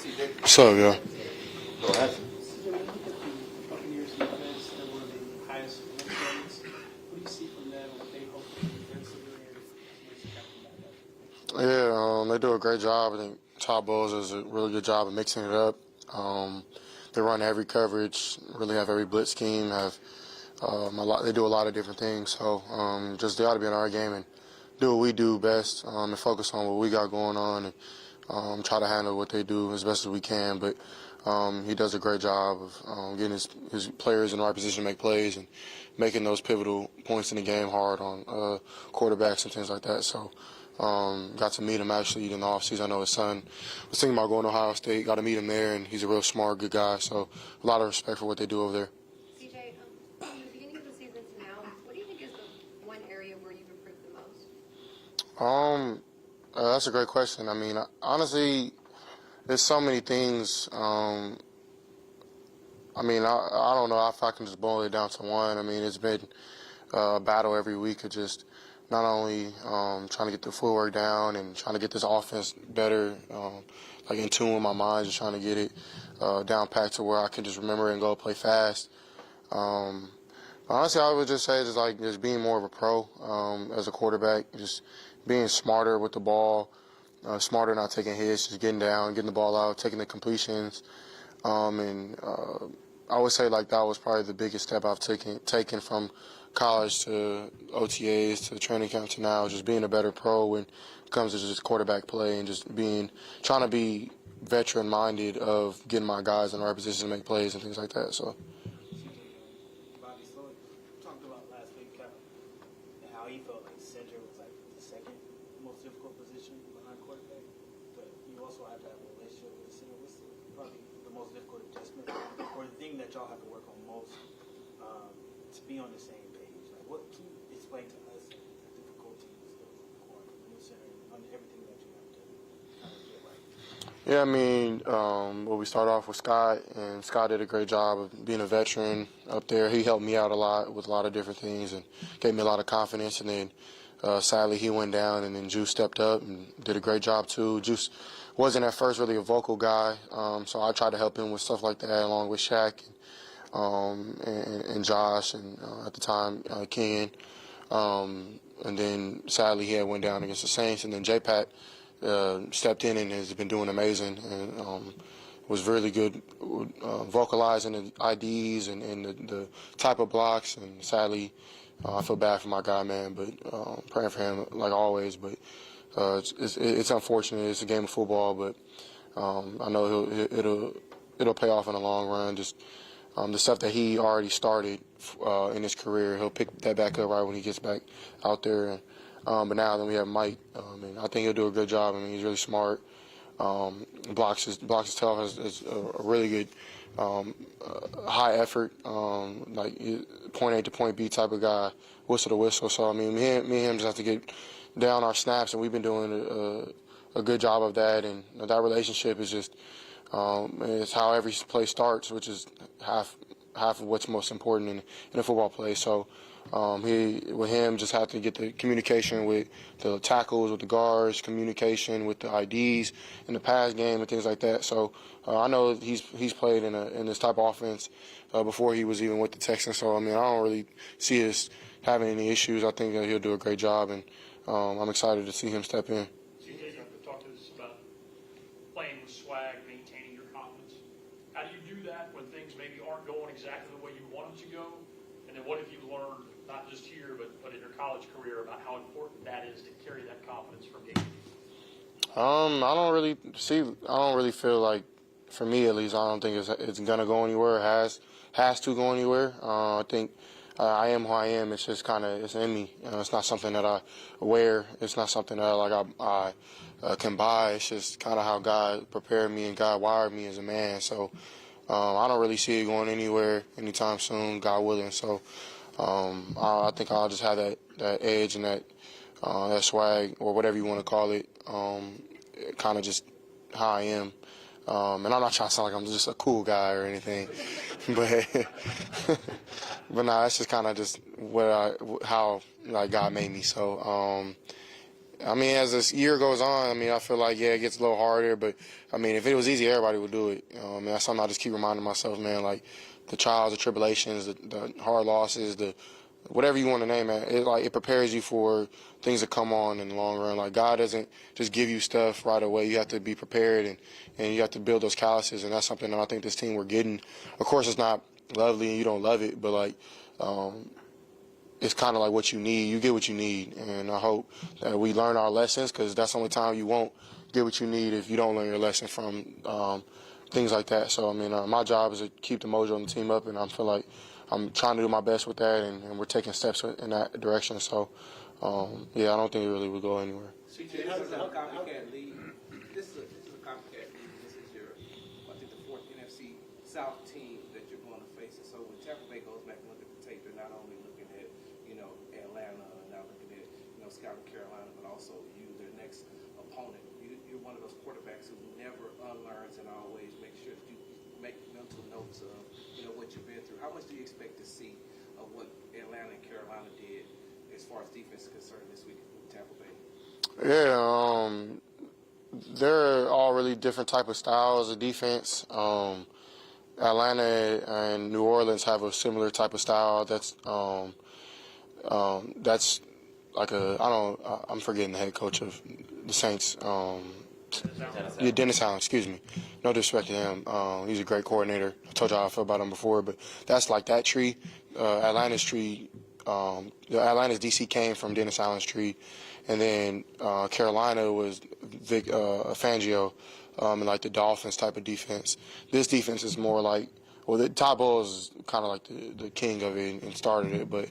What's up, yo? Go ahead. CJ, when you look at the Buccaneers defense, they're one of the highest win rates. What do you see from them? What they hope to do defensively and ways to back up? Yeah, they do a great job. I think Todd Bowles does a really good job of mixing it up. They run every coverage, really have every blitz scheme, have they do a lot of different things. So just they ought to be in our game and do what we do best and focus on what we got going on and try to handle what they do as best as we can. But he does a great job of getting his players in the right position to make plays and making those pivotal points in the game hard on quarterbacks and things like that. So got to meet him actually in the offseason. I know his son was thinking about going to Ohio State. Got to meet him there, and he's a real smart, good guy. So a lot of respect for what they do over there. CJ, from the beginning of the season to now, what do you think is the one area where you've improved the most? That's a great question. I mean, honestly, there's so many things. I don't know if I can just boil it down to one. I mean, it's been a battle every week of just not only trying to get the footwork down and trying to get this offense better, like in tune with my mind, just trying to get it down pat to where I can just remember it and go play fast. Honestly, I would just say just being more of a pro as a quarterback, just being smarter with the ball, smarter not taking hits, just getting down, getting the ball out, taking the completions. I would say that was probably the biggest step I've taken from college to OTAs to training camp to now, just being a better pro when it comes to just quarterback play and just trying to be veteran-minded of getting my guys in the right position to make plays and things like that. So. Bobby Sloyd talked about last week how he felt like center was like the second most difficult position behind quarterback, but you also have to have a relationship with the center. What's probably the most difficult adjustment or the thing that y'all have to work on most to be on the same page? Like, what can you explain to us the difficulties of on the new center on everything that you have to kind of get right? Yeah, I mean, we start off with Scott, and Scott did a great job of being a veteran up there. He helped me out a lot with a lot of different things and gave me a lot of confidence. And then, sadly, he went down, and then Juice stepped up and did a great job too. Juice wasn't at first really a vocal guy, so I tried to help him with stuff like that, along with Shaq and Josh, and at the time Ken. And then, sadly, he had went down against the Saints, and then J-Pat stepped in and has been doing amazing and was really good vocalizing the IDs and the type of blocks. And sadly, I feel bad for my guy, man, but praying for him like always. But it's unfortunate. It's a game of football, but I know it'll pay off in the long run. Just the stuff that he already started in his career, he'll pick that back up right when he gets back out there. But now then we have Mike, and I think he'll do a good job. I mean, he's really smart. Blocks his tail is a really good high effort, like point A to point B type of guy, whistle to whistle. So I mean, me and him just have to get down our snaps, and we've been doing a good job of that. And that relationship is just it's how every play starts, which is half of what's most important in a football play. So with him just have to get the communication with the tackles, with the guards, communication with the IDs in the pass game and things like that. So I know he's played in this type of offense before he was even with the Texans. So I mean, I don't really see us having any issues. I think that he'll do a great job, and I'm excited to see him step in. CJ, talk to us about playing with swag, maintaining your confidence. How do you do that when things maybe aren't going exactly the way you want them to go? And then what have you learned, not just here, but in your college career, about how important that is to carry that confidence from game to game? I don't really feel like, for me at least, I don't think it's gonna go anywhere. It has to go anywhere. I think I am who I am. It's just it's in me. It's not something that I wear. It's not something that I can buy. It's just kind of how God prepared me and God wired me as a man. So I don't really see it going anywhere anytime soon, God willing. So I think I'll just have that edge and that swag, or whatever you want to call it, kind of just how I am. And I'm not trying to sound like I'm just a cool guy or anything, but nah, that's just kind of just how God made me. So I mean, as this year goes on, I mean, I feel like, yeah, it gets a little harder. But, I mean, if it was easy, everybody would do it. And that's something I just keep reminding myself, man, like the trials, the tribulations, the hard losses, the whatever you want to name it, it prepares you for things that come on in the long run. Like, God doesn't just give you stuff right away. You have to be prepared, and you have to build those calluses, and that's something that I think this team we're getting. Of course, it's not lovely and you don't love it, but, like, it's kind of like what you need. You get what you need, and I hope that we learn our lessons, because that's the only time you won't get what you need if you don't learn your lesson from things like that. So, I mean, my job is to keep the mojo on the team up, and I feel like I'm trying to do my best with that, and we're taking steps in that direction. So, yeah, I don't think it really will go anywhere. CJ, this is a copycat league. This is a copycat league. This is your, I think, the fourth NFC South team that you're going to face. And so when Tampa Bay goes back and look at the tape, they're not only looking at, Atlanta, and not looking at, scouting Carolina, but also you, their next opponent. You're one of those quarterbacks who never unlearns and always make sure that you make mental notes of, what you've been through. How much do you expect to see of what Atlanta and Carolina did as far as defense is concerned this week with Tampa Bay? Yeah, they're all really different type of styles of defense. Atlanta and New Orleans have a similar type of style. That's like I'm forgetting the head coach of the Saints. Yeah, Dennis Allen, excuse me. No disrespect to him. He's a great coordinator. I told you how I felt about him before, but that's like that tree. Atlanta's tree, Atlanta's DC came from Dennis Allen's tree, and then Carolina was Vic Fangio, and like the Dolphins type of defense. This defense is more like, well, Todd Bowles is kind of like the king of it and started it, but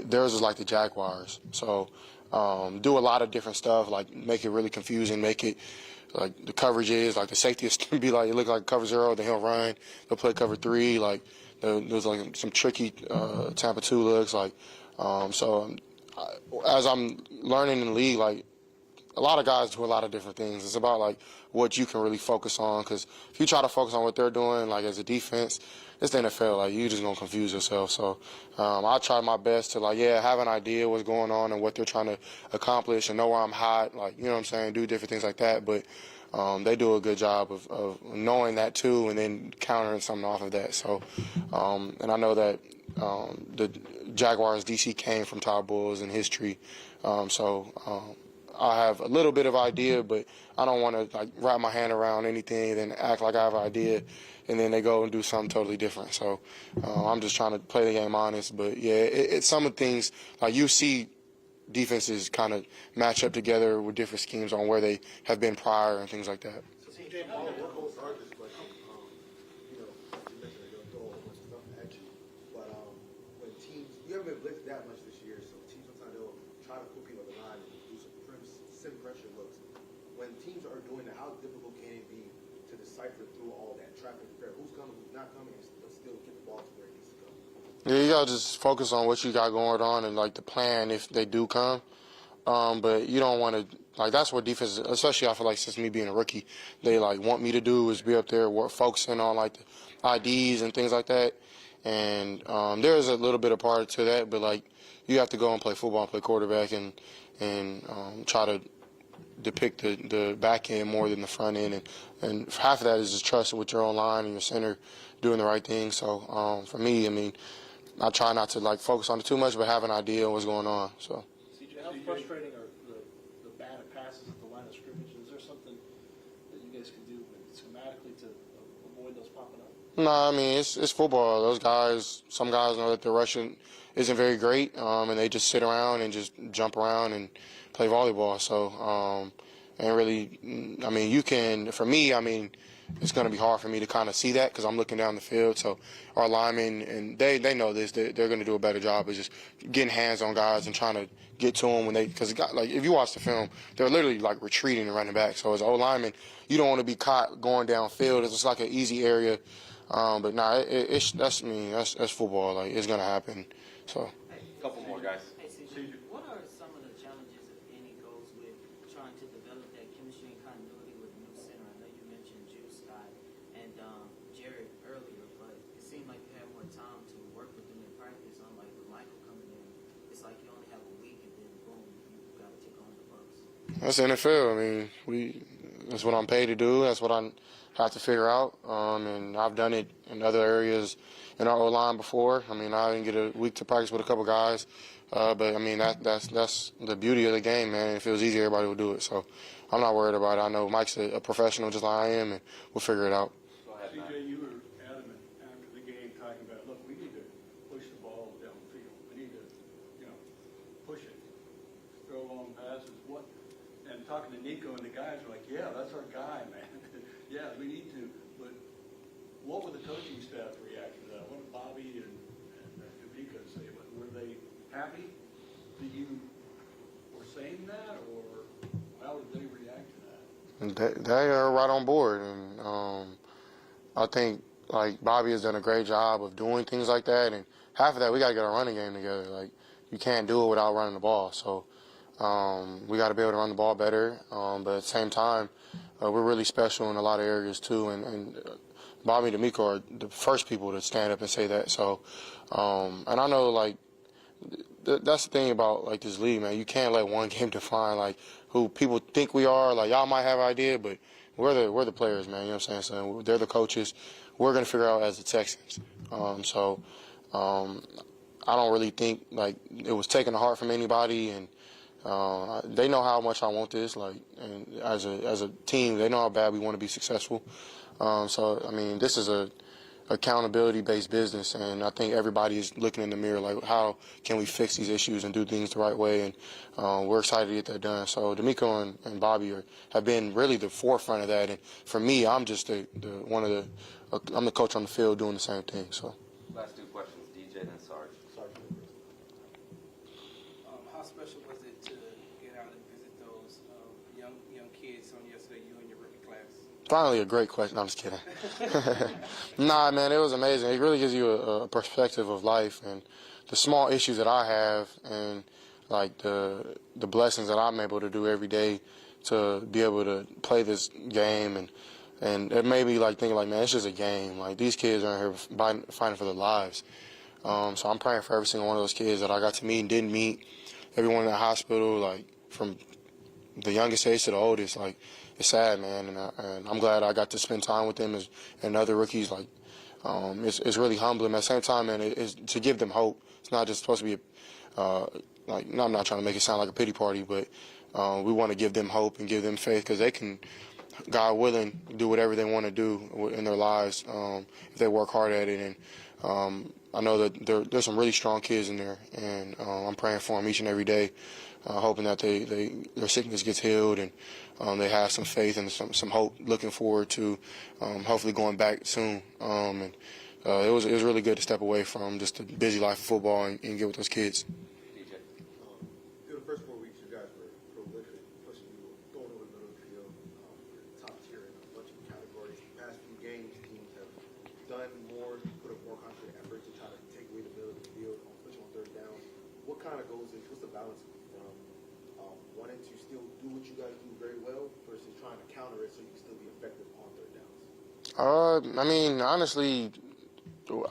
theirs is like the Jaguars. So do a lot of different stuff, like make it really confusing, make it like the coverage is like the safety is be like, it look like cover 0, then he'll run, they'll play cover 3, like there's like some tricky Tampa 2 looks, like as I'm learning in the league, like a lot of guys do a lot of different things. It's about like what you can really focus on, because if you try to focus on what they're doing, like as a defense, it's the NFL. Like you just gonna confuse yourself. So I try my best to have an idea what's going on and what they're trying to accomplish, and know where I'm hot. Like, you know what I'm saying, do different things like that. But they do a good job of knowing that too, and then countering something off of that. So and I know that the Jaguars DC came from Todd Bowles and his tree. I have a little bit of idea, but I don't want to like wrap my hand around anything and act like I have an idea, and then they go and do something totally different. So I'm just trying to play the game honest. But yeah, it's some of the things like you see defenses kind of match up together with different schemes on where they have been prior and things like that. So CJ, what goes hard this question? You mentioned they're going to throw a bunch of stuff at you, but when teams, you haven't been blitzed that much this year, so teams sometimes they'll try to put people at the line and do some sim pressure looks. When teams are doing that, how difficult can it be to decipher through all that traffic, who's coming, who's not coming, but still get the ball to where it needs to go? Yeah, you gotta just focus on what you got going on and like the plan if they do come. But you don't want to like that's what defense, especially I feel like since me being a rookie, they like want me to do is be up there focusing on like the IDs and things like that. And there's a little bit of part to that, but like you have to go and play football and play quarterback and try to depict the back end more than the front end, and half of that is just trust with your own line and your center doing the right thing. So for me, I mean, I try not to like focus on it too much, but have an idea of what's going on. So. CJ, how frustrating are the bad passes at the line of scrimmage? Is there something that you guys can do schematically to avoid those popping up? No, I mean it's football. Those guys, some guys know that the rushing isn't very great, and they just sit around and just jump around and play volleyball. So, and really, I mean, you can. For me, I mean, it's going to be hard for me to kind of see that because I'm looking down the field. So our linemen, and they know this, they're going to do a better job of just getting hands on guys and trying to get to them when they, because like if you watch the film, they're literally like retreating and running back. So as an O-lineman, you don't want to be caught going downfield. It's just like an easy area. But nah, that's football. Like it's going to happen. So. Couple more guys. Hey, CJ, what are some of the challenges, if any, goes with trying to develop that chemistry and continuity with a new center? I know you mentioned Juice, Scott, and Jared earlier, but it seemed like you had more time to work with them in practice. Unlike with Michael coming in, it's like you only have a week and then boom, That's the NFL. I mean, that's what I'm paid to do. That's what I have to figure out. And I've done it in other areas in our O-line before. I mean, I didn't get a week to practice with a couple guys. But I mean, that's the beauty of the game, man. If it was easy, everybody would do it. So I'm not worried about it. I know Mike's a professional just like I am, and we'll figure it out. CJ, you were adamant after the game talking about, look, we need to push the ball downfield. We need to, push it, throw long passes. And talking to Nico and the guys were like, yeah, that's our guy, man. Yeah, we need to. But what would the coaching staff react to that? What did Bobby and Nico say? Were they happy that you were saying that, or how did they react to that? They are right on board, and I think like Bobby has done a great job of doing things like that. And half of that we got to get our running game together. Like you can't do it without running the ball. So we got to be able to run the ball better. But at the same time, we're really special in a lot of areas too. And Bobby and D'Amico are the first people to stand up and say that. So and I know like. That's the thing about like this league, man. You can't let one game define like who people think we are. Like y'all might have an idea, but we're the players, man. You know what I'm saying? So they're the coaches. We're gonna figure out as the Texans. I don't really think like it was taken to heart from anybody, and they know how much I want this. Like, and as a team, they know how bad we want to be successful. So I mean, this is a accountability-based business, and I think everybody is looking in the mirror like, how can we fix these issues and do things the right way? And we're excited to get that done. So D'Amico and Bobby have been really the forefront of that. And for me, I'm just I'm the coach on the field doing the same thing. So. Last two questions, DJ and then Sarge. How special was it to get out and visit those young kids on yesterday, you and your rookie class? Finally, a great question. No, I'm just kidding. Nah, man, it was amazing. It really gives you a perspective of life and the small issues that I have, and like the blessings that I'm able to do every day to be able to play this game, and it made me like thinking like, man, it's just a game. Like these kids are here fighting for their lives. So I'm praying for every single one of those kids that I got to meet and didn't meet. Everyone in the hospital, like from the youngest age to the oldest, like. It's sad, man, and I'm glad I got to spend time with them and other rookies. Like, it's really humbling. At the same time, man, it's to give them hope. It's not just supposed to be like. No, I'm not trying to make it sound like a pity party, but we want to give them hope and give them faith because they can, God willing, do whatever they want to do in their lives if they work hard at it. And I know that there's some really strong kids in there, and I'm praying for them each and every day. Hoping that their sickness gets healed and they have some faith and some hope. Looking forward to hopefully going back soon. It was really good to step away from just the busy life of football and get with those kids. DJ. Through the first 4 weeks, you guys were prolific, pushing you, going over the middle of the field, top tier in a bunch of categories. The past few games, teams have done more, put up more concentrated effort to try to take away the middle of the field, especially on third down. What kind of goes into, what's the balance from wanting to still do what you guys do very well versus trying to counter it so you can still be effective on third downs? I mean, honestly, I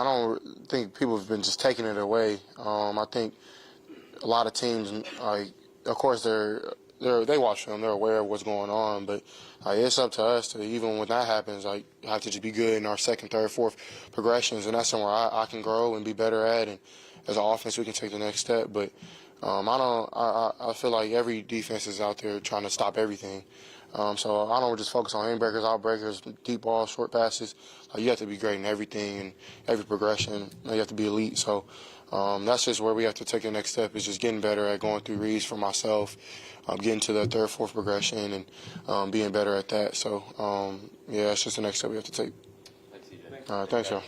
don't think people have been just taking it away. I think a lot of teams, like, of course, they watch film, they're aware of what's going on, but it's up to us to, even when that happens, like, have to just be good in our second, third, fourth progressions, and that's somewhere I can grow and be better at, and as an offense we can take the next step. But I feel like every defense is out there trying to stop everything. So I don't just focus on in-breakers, out-breakers, deep balls, short passes. You have to be great in everything and every progression. You have to be elite. So that's just where we have to take the next step, is just getting better at going through reads for myself, getting to the third, fourth progression, and being better at that. So, yeah, it's just the next step we have to take. Thanks, CJ. All right, thanks, y'all.